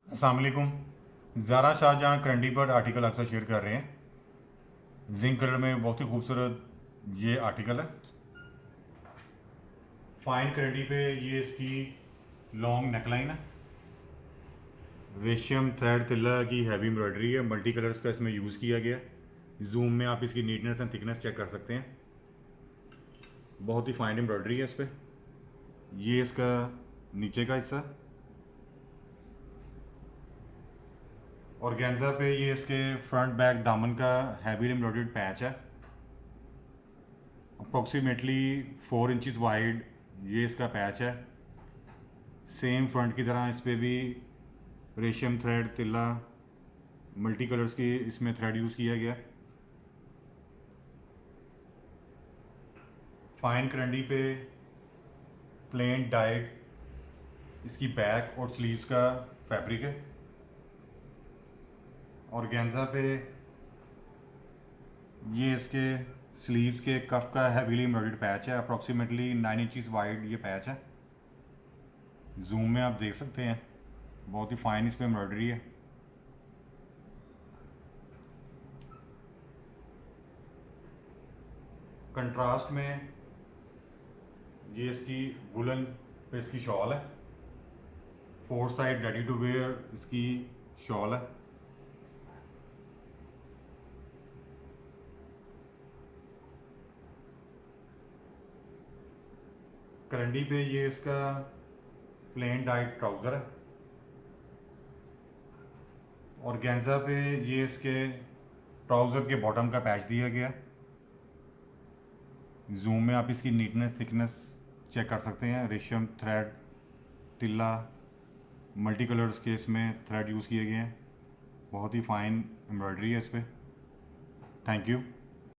अस्सलाम वालेकुम। ज़ारा शाहजहाँ करंडी पर आर्टिकल आपसे शेयर कर रहे हैं। जिंक कलर में बहुत ही खूबसूरत ये आर्टिकल है। फाइन करंडी पे ये इसकी लॉन्ग नेकलाइन है। रेशियम थ्रेड तिल्ला की हैवी एम्ब्रॉयडरी है। मल्टी कलर्स का इसमें यूज़ किया गया। जूम में आप इसकी नीटनेस एंड थिकनेस चेक कर सकते हैं। बहुत ही फाइन एम्ब्रॉयडरी है इस पर। ये इसका नीचे का हिस्सा। और गेंजा पे ये इसके फ्रंट बैक दामन का हैवी एम्ब्रॉयडर्ड पैच है। अप्रॉक्सीमेटली 4 इंचज़ वाइड ये इसका पैच है। सेम फ्रंट की तरह इस पर भी रेशम थ्रेड तिल्ला मल्टी कलर्स की इसमें थ्रेड यूज़ किया गया। फाइन करंडी पे प्लेन डाइड इसकी बैक और स्लीव्स का फैब्रिक है। और गेंजा पे ये इसके स्लीव्स के कफ का हैवीली एम्ब्रॉयडर्ड पैच है। अप्रॉक्सीमेटली 9 इंचज़ वाइड ये पैच है। जूम में आप देख सकते हैं, बहुत ही फाइन इस पर एम्ब्रॉयडरी है। कंट्रास्ट में ये इसकी वुलन पे इसकी शॉल है। 4 साइड रेडी टू वेयर इसकी शॉल है। करंडी पे ये इसका प्लेन डाइट ट्राउज़र है। और गेंजा पे ये इसके ट्राउज़र के बॉटम का पैच दिया गया। जूम में आप इसकी नीटनेस थिकनेस चेक कर सकते हैं। रेशम थ्रेड तिल्ला मल्टी कलर्स के इसमें थ्रेड यूज़ किए गए हैं। बहुत ही फाइन एम्ब्रॉयडरी है इस पर। Thank you.